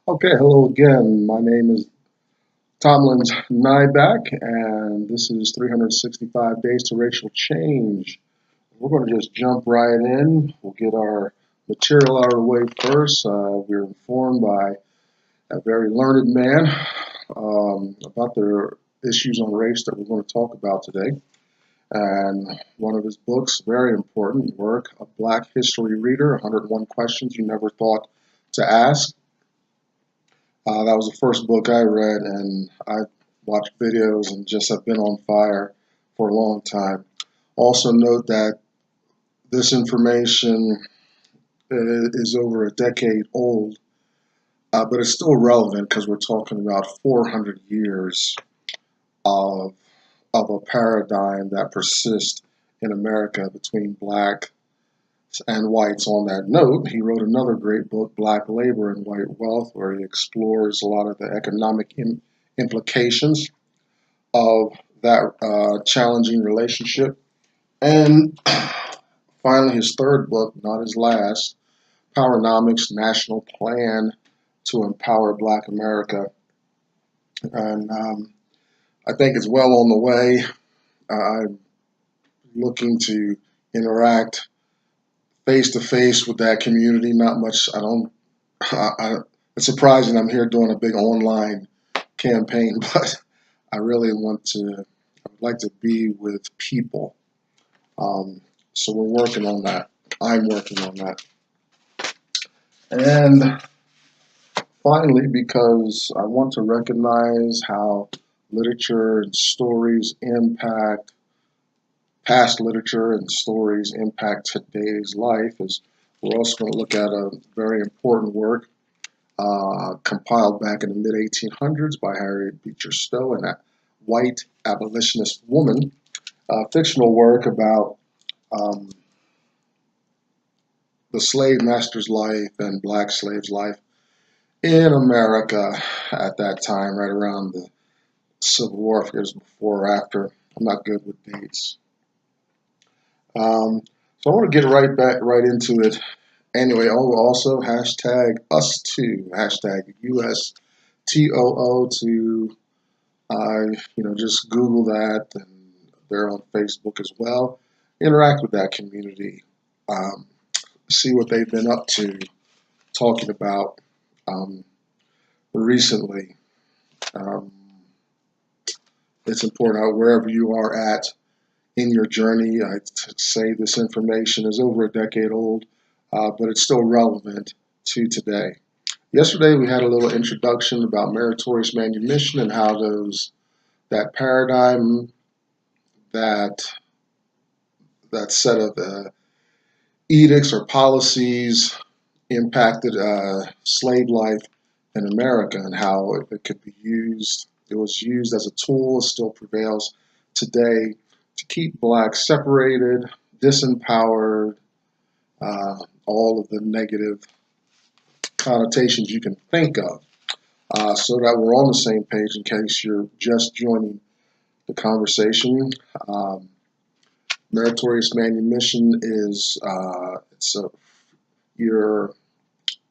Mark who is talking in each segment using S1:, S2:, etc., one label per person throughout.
S1: Okay, hello again. My name is Tomlins Nyback, and this is 365 Days to Racial Change. We're going to just jump right in. We'll get our material out of the way first. We're informed by a very learned man about the issues on race that we're going to talk about today. And one of his books, very important work, A Black History Reader, 101 Questions You Never Thought to Ask. That was the first book I read, and I watched videos and just have been on fire for a long time. Also note that this information is over a decade old, but it's still relevant because we're talking about 400 years of a paradigm that persists in America between black and whites. On that note, he wrote another great book, Black Labor and White Wealth, where he explores a lot of the economic implications of that challenging relationship. And finally, his third book, not his last, Powernomics, National Plan to Empower Black America. And I think it's well on the way. I'm looking to interact face to face with that community. Not much. It's surprising I'm here doing a big online campaign, but I really I would like to be with people. So we're working on that. I'm working on that. And finally, because I want to recognize how literature and stories impact past literature and stories impact today's life, is we're also going to look at a very important work compiled back in the mid-1800s by Harriet Beecher Stowe, and a white abolitionist woman, fictional work about the slave master's life and black slave's life in America at that time, right around the Civil War. I forget it was before or after. I'm not good with dates. So I want to get right into it. Anyway, also hashtag us too, hashtag USTOO to just Google that, and they're on Facebook as well. Interact with that community, see what they've been up to, talking about recently. It's important wherever you are at in your journey. I'd say this information is over a decade old, but it's still relevant to today. Yesterday we had a little introduction about Meritorious Manumission and how that paradigm, that set of edicts or policies impacted slave life in America, and how it could be used. It was used as a tool, still prevails today, to keep blacks separated, disempowered, all of the negative connotations you can think of, so that we're on the same page in case you're just joining the conversation. Meritorious Manumission is you're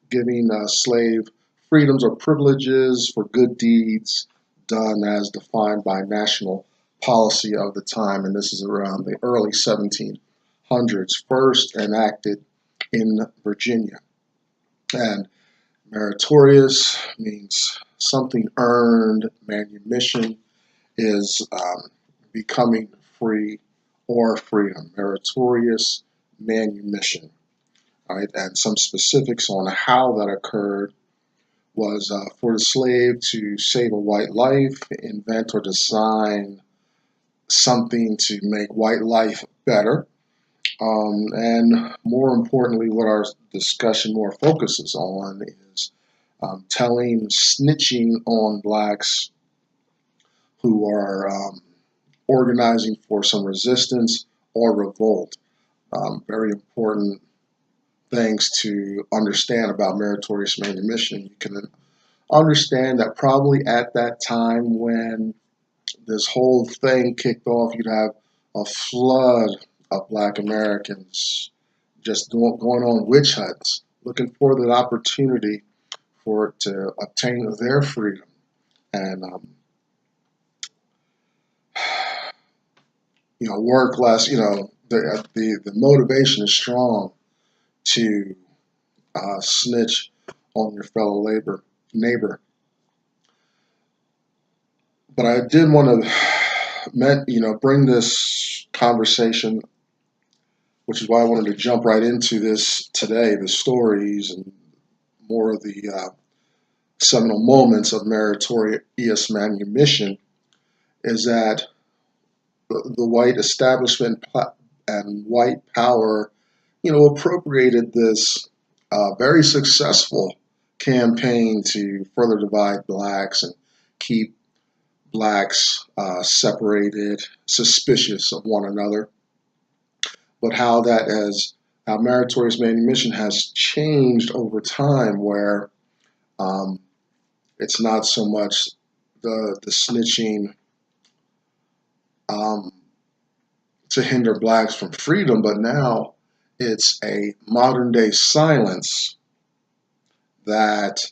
S1: giving a slave freedoms or privileges for good deeds done as defined by national policy of the time, and this is around the early 1700s, first enacted in Virginia. And meritorious means something earned. Manumission is becoming free or freedom. Meritorious manumission. All right, and some specifics on how that occurred was for the slave to save a white life, invent or design something to make white life better. And more importantly, what our discussion more focuses on is snitching on blacks who are organizing for some resistance or revolt. Very important things to understand about Meritorious Manumission. You can understand that probably at that time when this whole thing kicked off, you'd have a flood of black Americans just going on witch hunts, looking for the opportunity for it to obtain their freedom. And work less. The motivation is strong to snitch on your fellow neighbor. But I did want to bring this conversation, which is why I wanted to jump right into this today, the stories and more of the seminal moments of Meritorious Manumission, is that the white establishment and white power, appropriated this very successful campaign to further divide blacks and keep blacks separated, suspicious of one another. But how Meritorious Manumission has changed over time, where it's not so much the snitching to hinder blacks from freedom, but now it's a modern day silence that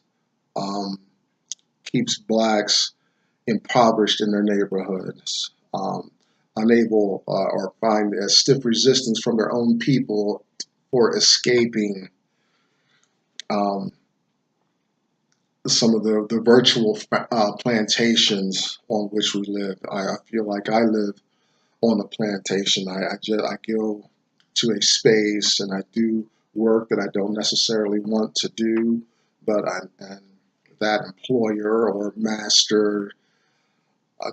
S1: keeps blacks impoverished in their neighborhoods, unable or find a stiff resistance from their own people for escaping some of the virtual plantations on which we live. I feel like I live on a plantation. I go to a space and I do work that I don't necessarily want to do, but and that employer or master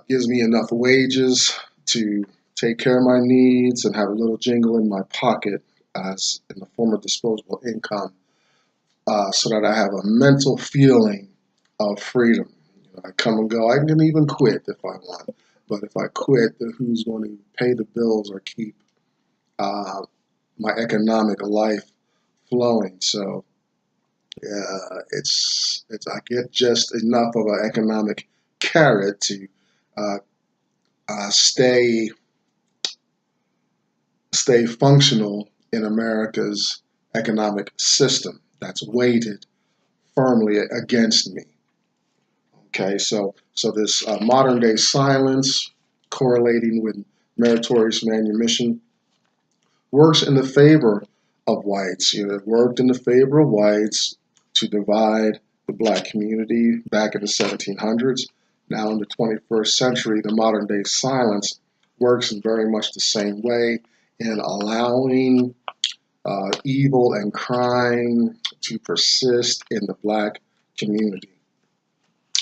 S1: gives me enough wages to take care of my needs and have a little jingle in my pocket as in the form of disposable income, so that I have a mental feeling of freedom. I come and go. I can even quit if I want, but if I quit, then who's going to pay the bills or keep my economic life flowing? So I get just enough of an economic carrot to stay functional in America's economic system that's weighted firmly against me. Okay, so this modern day silence correlating with Meritorious Manumission works in the favor of whites. It worked in the favor of whites to divide the black community back in the 1700s. Now in the 21st century, the modern day silence works in very much the same way in allowing evil and crime to persist in the black community.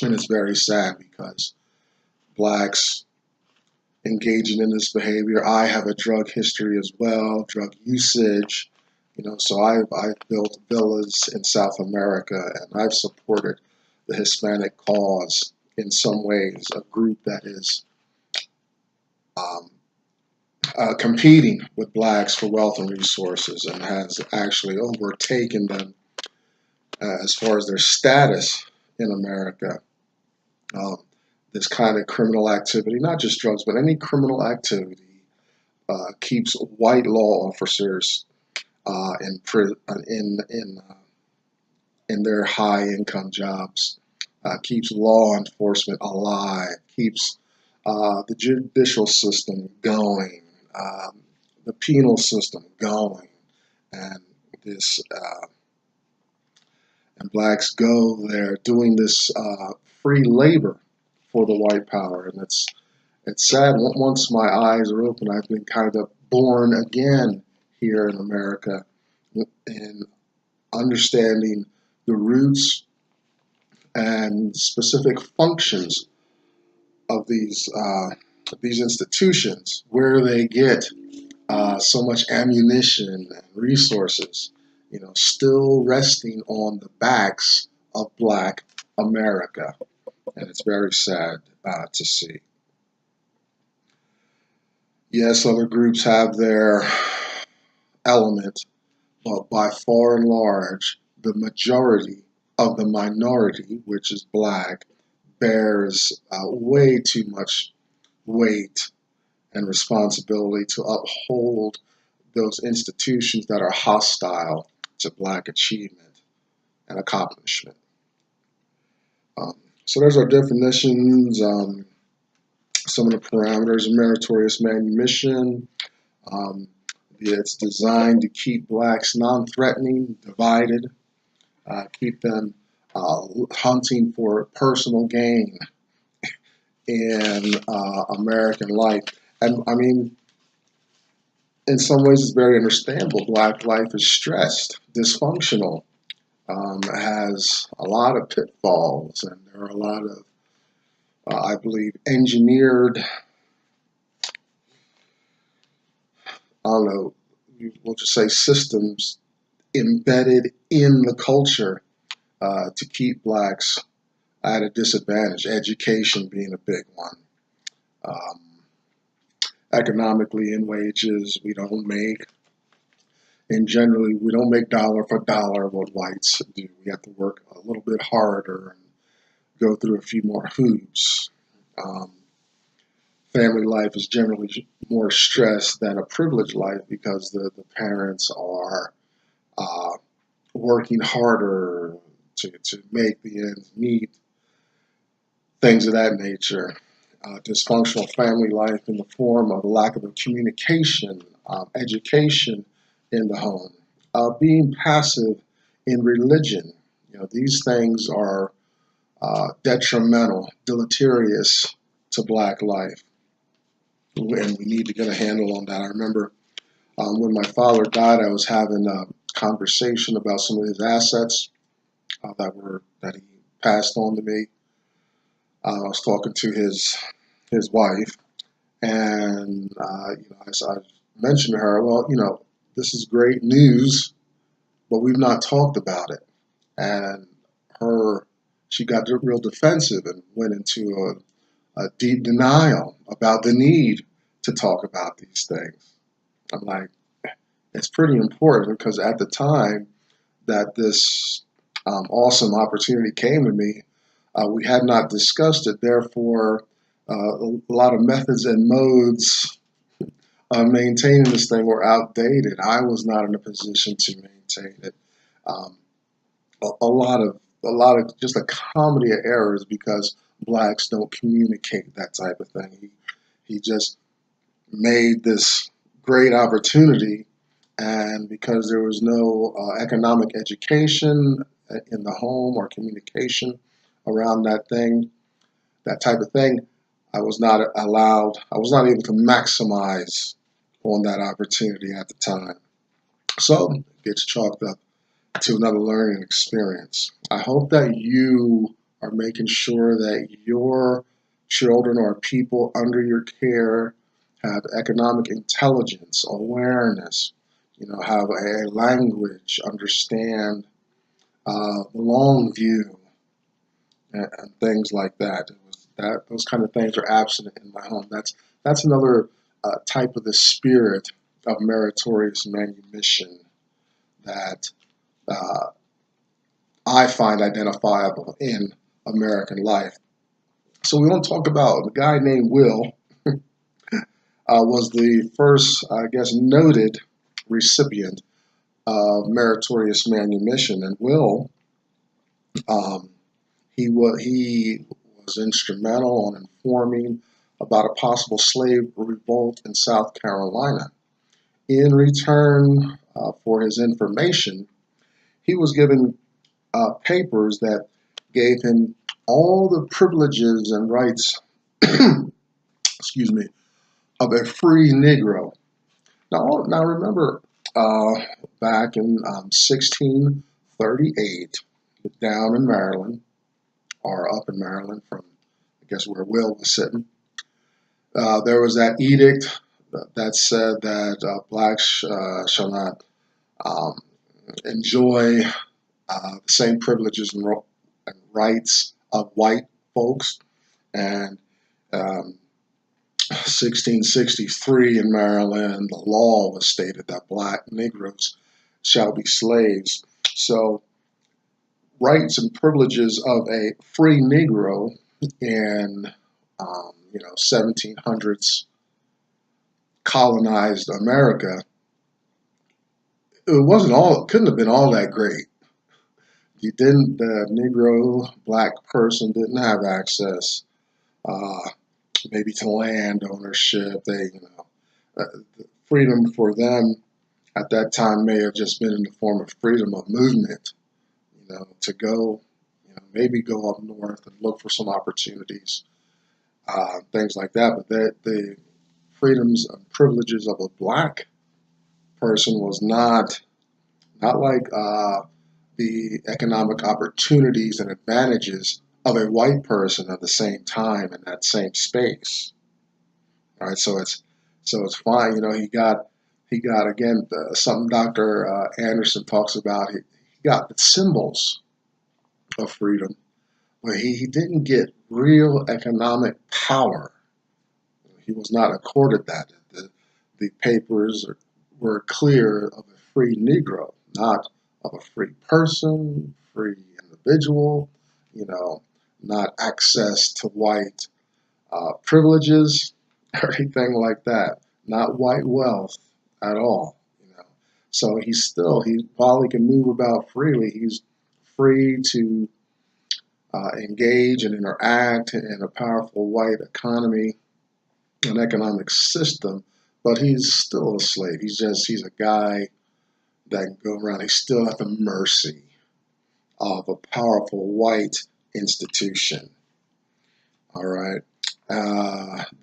S1: And it's very sad because blacks engaging in this behavior. I have a drug history as well, drug usage. So I've built villas in South America, and I've supported the Hispanic cause in some ways, a group that is competing with blacks for wealth and resources, and has actually overtaken them as far as their status in America. This kind of criminal activity, not just drugs, but any criminal activity, keeps white law officers in their high income jobs, keeps law enforcement alive, keeps the judicial system going, the penal system going, and and blacks go there doing this free labor for the white power. And it's sad. Once my eyes are open, I've been kind of born again here in America, in understanding the roots and specific functions of these institutions, where they get so much ammunition and resources, still resting on the backs of black America. And it's very sad to see. Yes, other groups have their element, but by far and large, the majority of the minority, which is black, bears way too much weight and responsibility to uphold those institutions that are hostile to black achievement and accomplishment. So there's our definitions, some of the parameters of meritorious manumission. It's designed to keep blacks non-threatening, divided, keep them hunting for personal gain in American life. And I mean, in some ways, it's very understandable. Black life is stressed, dysfunctional, has a lot of pitfalls, and there are a lot of, I believe, engineered, I don't know, we'll just say systems embedded in the culture to keep blacks at a disadvantage, education being a big one. Economically, in wages, we don't make, and generally, we don't make dollar for dollar what whites do. We have to work a little bit harder and go through a few more hoops. Family life is generally more stressed than a privileged life because the parents are working harder to make the ends meet, things of that nature. Dysfunctional family life in the form of a lack of a communication, education in the home, being passive in religion. You know, these things are detrimental, deleterious to black life, and we need to get a handle on that. I remember when my father died, I was having a conversation about some of his assets that he passed on to me. I was talking to his wife, and I mentioned to her, well, this is great news, but we've not talked about it. And she got real defensive and went into a deep denial about the need to talk about these things. I'm like, it's pretty important, because at the time that this awesome opportunity came to me, we had not discussed it. Therefore, a lot of methods and modes of maintaining this thing were outdated. I was not in a position to maintain it. A lot of just a comedy of errors because blacks don't communicate that type of thing. He just made this great opportunity, and because there was no economic education in the home or communication around that type of thing, I was not able to maximize on that opportunity at the time. So it gets chalked up to another learning experience. I hope that you are making sure that your children or people under your care have economic intelligence, awareness, have a language, understand the long view, and things like that. Those kind of things are absent in my home. That's another type of the spirit of meritorious manumission that I find identifiable in American life. So we want to talk about a guy named Will. Was the first, I guess, noted recipient of meritorious manumission, and Will, he was instrumental in informing about a possible slave revolt in South Carolina. In return for his information, he was given papers that gave him all the privileges and rights, excuse me, of a free Negro. Now remember, back in 1638, down in Maryland, or up in Maryland from, I guess, where Will was sitting, there was that edict that said that blacks shall not enjoy the same privileges and rights of white folks. And 1663 in Maryland, the law was stated that black Negroes shall be slaves. So rights and privileges of a free Negro in 1700s colonized America, it couldn't have been all that great. the Negro black person didn't have access, maybe to land ownership. The freedom for them at that time may have just been in the form of freedom of movement, to go, maybe go up north and look for some opportunities, things like that. But the freedoms and privileges of a black person was not like the economic opportunities and advantages of a white person at the same time in that same space. All right, so it's fine. He got again something Dr. Anderson talks about. He got the symbols of freedom, but he didn't get real economic power. He was not accorded that. The papers were clear of a free Negro, not of a free person, free individual, not access to white privileges or anything like that, not white wealth at all. So while he can move about freely, he's free to engage and interact in a powerful white economy, an economic system, but he's still a slave. He's a guy that can go around. He's still at the mercy of a powerful white institution. All right.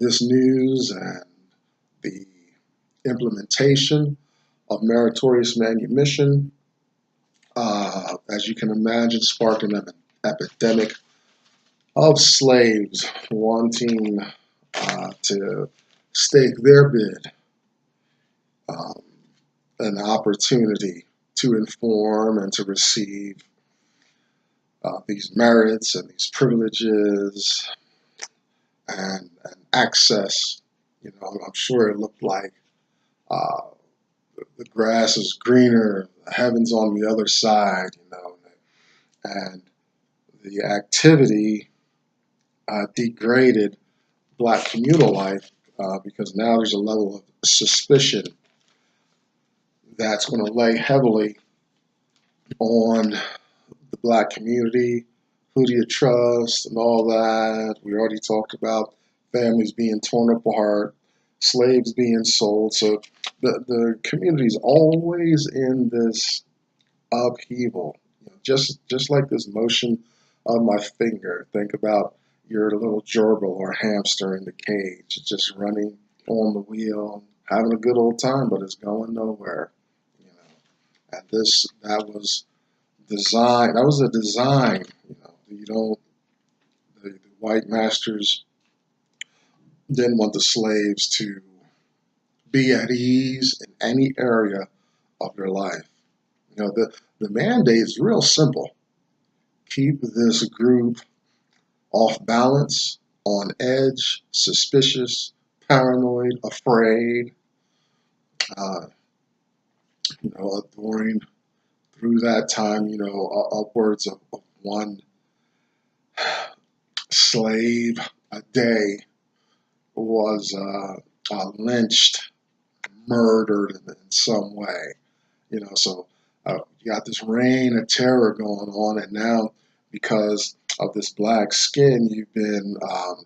S1: This news and the implementation of Meritorious Manumission, as you can imagine, sparked an epidemic of slaves wanting to stake their bid, an opportunity to inform and to receive these merits and these privileges and access. I'm sure it looked like the grass is greener, the heaven's on the other side, and the activity degraded black communal life because now there's a level of suspicion that's going to lay heavily on the black community. Who do you trust and all that? We already talked about families being torn apart, slaves being sold. So the community is always in this upheaval. Just like this motion of my finger. Think about your little gerbil or hamster in the cage, just running on the wheel, having a good old time, but it's going nowhere. And that was design. That was the design. The white masters didn't want the slaves to be at ease in any area of their life. The mandate is real simple. Keep this group off balance, on edge, suspicious, paranoid, afraid, during through that time, upwards of one slave a day was lynched, murdered in some way. So you got this reign of terror going on, and now because of this black skin, you've been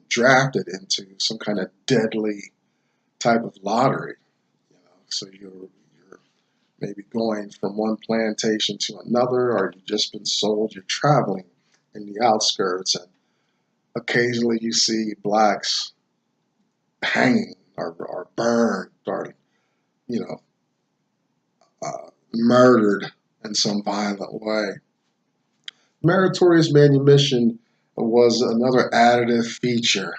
S1: drafted into some kind of deadly type of lottery. So you're maybe going from one plantation to another, or you've just been sold. You're traveling in the outskirts, and occasionally you see blacks hanging or burned or murdered in some violent way. Meritorious manumission was another additive feature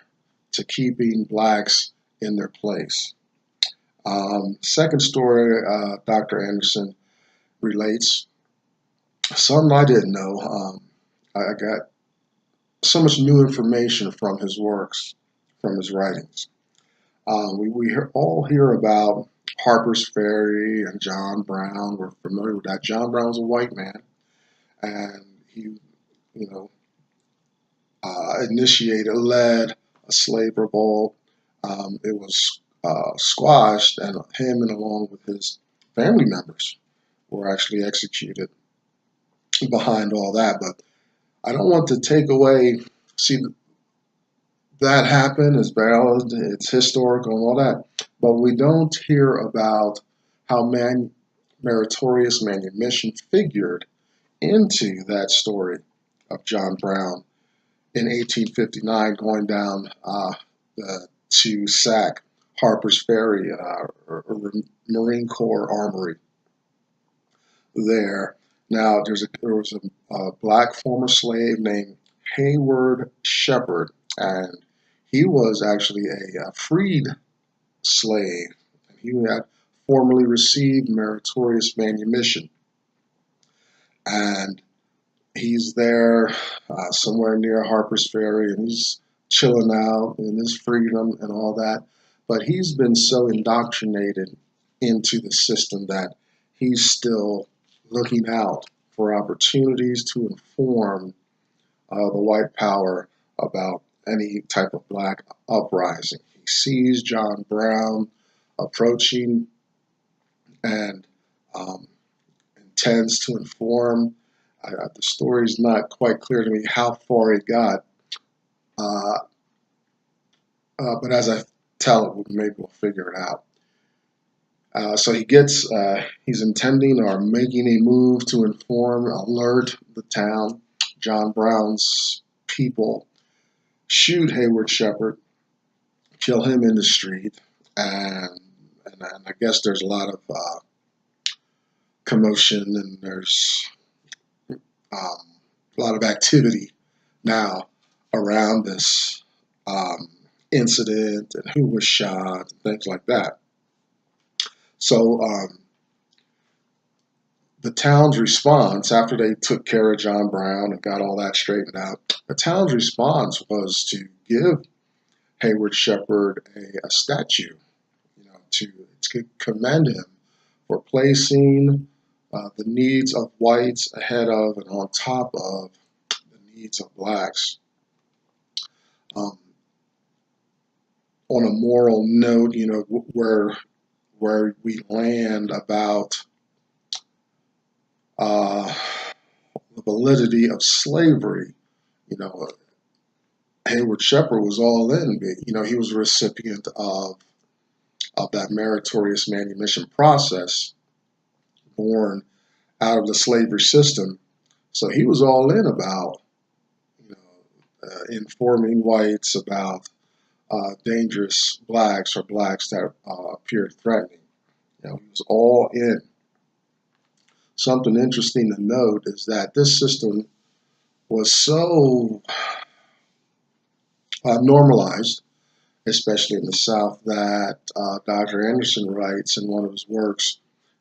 S1: to keeping blacks in their place. Second story, Dr. Anderson relates something I didn't know. I got so much new information from his works, from his writings. We all hear about Harper's Ferry and John Brown. We're familiar with that. John Brown was a white man, and he, led a slave revolt. It was squashed, and him, and along with his family members, were actually executed. behind all that. But I don't want to take away, see, that happened, it's valid, it's historical and all that, but we don't hear about how Meritorious Manumission figured into that story of John Brown in 1859 going down to sack Harper's Ferry, or Marine Corps Armory there. Now, there was a black former slave named Hayward Shepherd, and he was actually a freed slave. He had formerly received Meritorious Manumission, and he's there somewhere near Harper's Ferry, and he's chilling out in his freedom and all that. But he's been so indoctrinated into the system that he's still looking out for opportunities to inform the white power about any type of black uprising. He sees John Brown approaching and intends to inform. The story's not quite clear to me how far he got, but as I tell it, maybe we'll figure it out. So he's intending or making a move to inform, alert the town. John Brown's people shoot Hayward Shepherd, kill him in the street, and I guess there's a lot of commotion, and there's a lot of activity now around this incident and who was shot and things like that. So the town's response, after they took care of John Brown and got all that straightened out, the town's response was to give Hayward Shepherd a statue, to commend him for placing the needs of whites ahead of and on top of the needs of blacks. On a moral note, where we land about the validity of slavery, Hayward Shepherd was all in. He was a recipient of that meritorious manumission process, born out of the slavery system. So he was all in about informing whites about dangerous blacks or blacks that appeared threatening. He was all in. Something interesting to note is that this system was so normalized, especially in the South, that Dr. Anderson writes in one of his works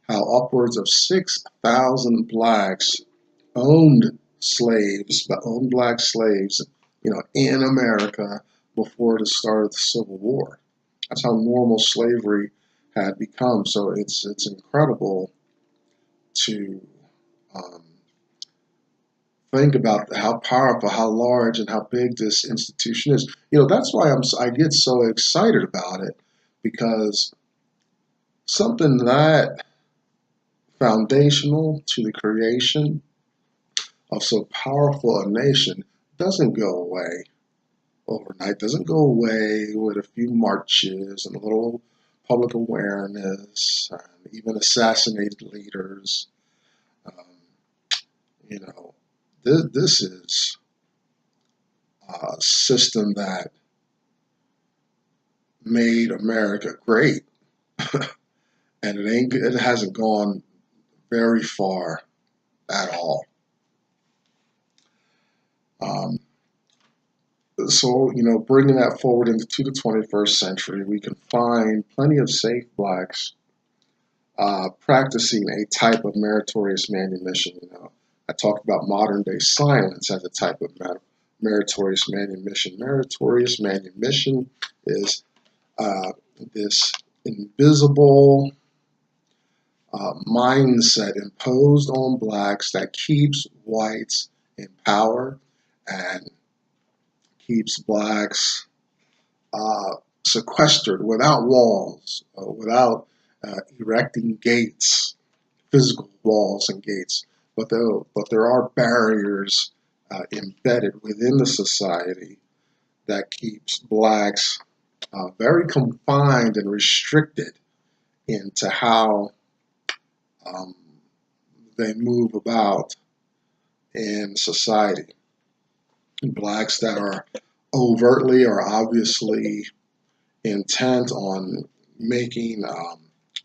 S1: how upwards of 6,000 blacks owned black slaves, in America before the start of the Civil War. That's how normal slavery had become. So it's incredible to think about how powerful, how large, and how big this institution is. That's why I get so excited about it, because something that foundational to the creation of so powerful a nation doesn't go away overnight, doesn't go away with a few marches and a little public awareness, and even assassinated leaders. This is a system that made America great, and it hasn't gone very far at all. So, bringing that forward into the 21st century, we can find plenty of safe blacks practicing a type of meritorious manumission. I talked about modern day silence as a type of meritorious manumission. Meritorious manumission is this invisible mindset imposed on blacks that keeps whites in power and keeps blacks sequestered without walls, without erecting gates, physical walls and gates. but there are barriers embedded within the society that keeps blacks very confined and restricted into how they move about in society. Blacks that are overtly or obviously intent on making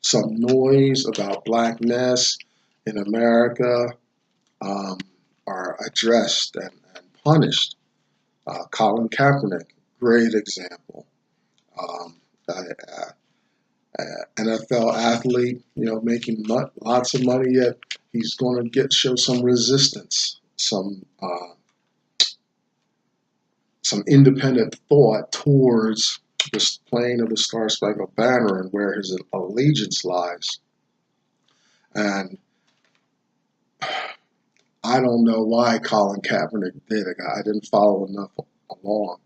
S1: some noise about blackness in America are addressed and punished. Colin Kaepernick, great example. NFL athlete, making lots of money, yet he's going to show some resistance, some independent thought towards this plane of the Star Spangled Banner and where his allegiance lies. And I don't know why Colin Kaepernick did it. I didn't follow enough along.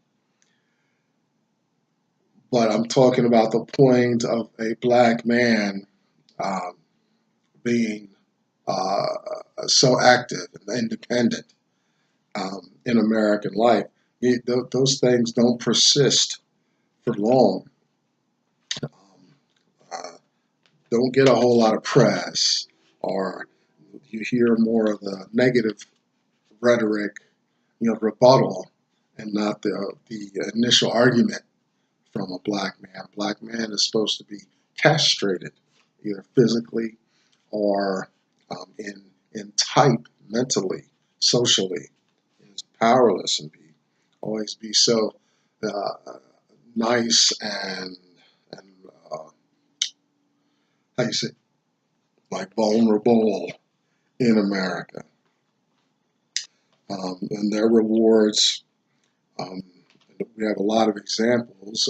S1: But I'm talking about the point of a black man being so active and independent in American life. Those things don't persist for long. Don't get a whole lot of press, or you hear more of the negative rhetoric, rebuttal, and not the initial argument from a black man. Black man is supposed to be castrated, either physically or in type, mentally, socially. Is powerless and always be so nice and how you say, like vulnerable in America. And their rewards, we have a lot of examples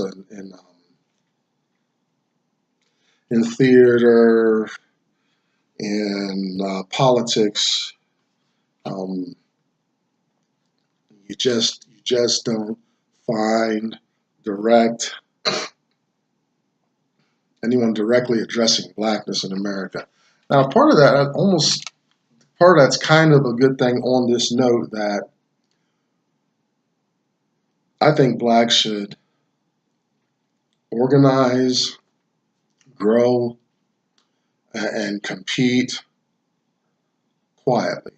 S1: in theater, in politics. You just don't find anyone directly addressing blackness in America. Now, part of that's kind of a good thing on this note, that I think blacks should organize, grow, and compete quietly,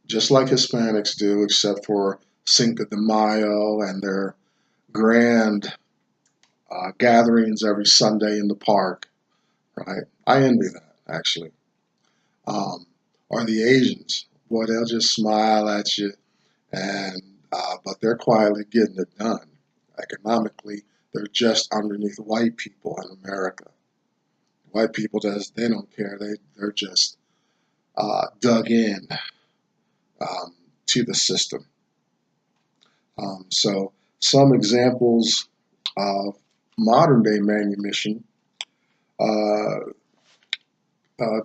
S1: just like Hispanics do, except for Cinco de Mayo and their grand gatherings every Sunday in the park, right? I envy that, actually. Or the Asians, boy, they'll just smile at you, and but they're quietly getting it done. Economically, they're just underneath white people in America. White people, they don't care. They're just dug in to the system. So some examples of modern day manumission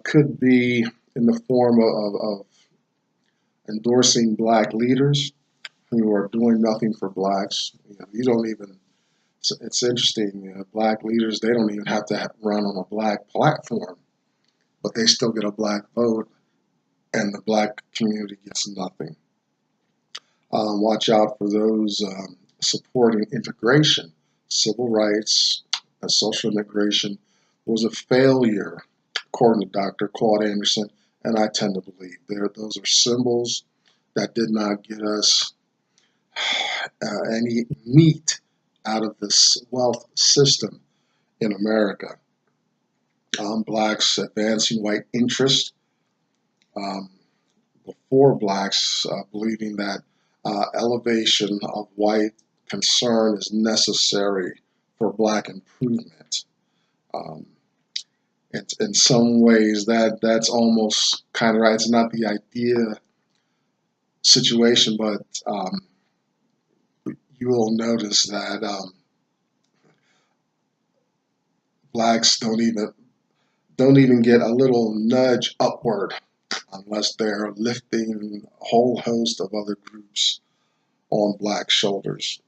S1: could be in the form of endorsing black leaders who are doing nothing for blacks. You don't even, it's interesting, black leaders, they don't even have to run on a black platform, but they still get a black vote, and the black community gets nothing. Watch out for those supporting integration. Civil rights and social integration was a failure, according to Dr. Claude, and I tend to believe those are symbols that did not get us any meat out of this wealth system in America. Blacks advancing white interest before blacks believing that elevation of white concern is necessary for black improvement. In some ways, that's almost kind of right. It's not the idea situation, but you will notice that blacks don't even get a little nudge upward unless they're lifting a whole host of other groups on black shoulders.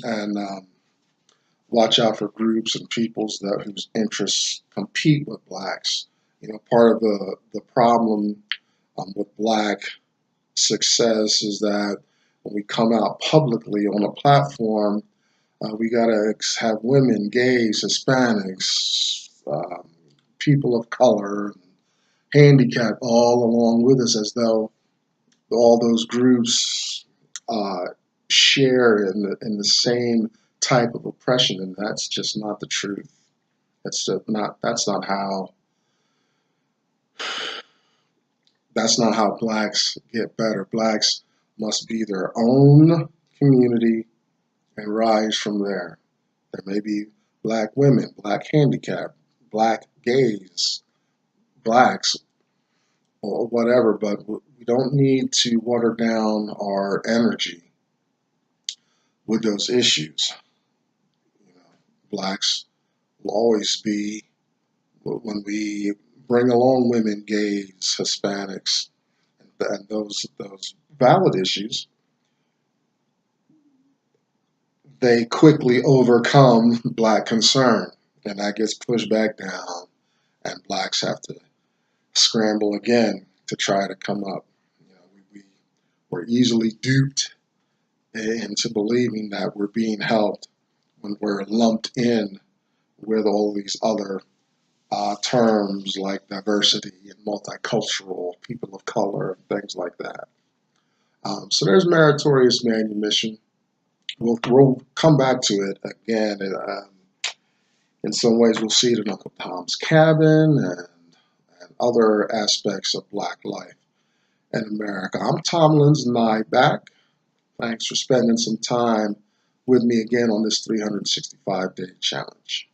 S1: And watch out for groups and peoples whose interests compete with blacks Part of the problem with Black success is that when we come out publicly on a platform, we got to have women, gays, Hispanics, people of color, handicapped all along with us, as though all those groups share in the same type of oppression, and that's just not the truth. That's not how Blacks get better. Blacks must be their own community and rise from there. There may be Black women, Black handicapped, Black gays, Blacks, or whatever, but we don't need to water down our energy with those issues. Blacks will always be, when we bring along women, gays, Hispanics, and those valid issues, they quickly overcome Black concern, and that gets pushed back down, and Blacks have to scramble again to try to come up. We're easily duped into believing that we're being helped when we're lumped in with all these other terms like diversity and multicultural, people of color, and things like that. So there's Meritorious Manumission. We'll come back to it again. In some ways, we'll see it in Uncle Tom's Cabin and other aspects of Black life in America. I'm Tomlin's Nyback. Thanks for spending some time with me again on this 365-day challenge.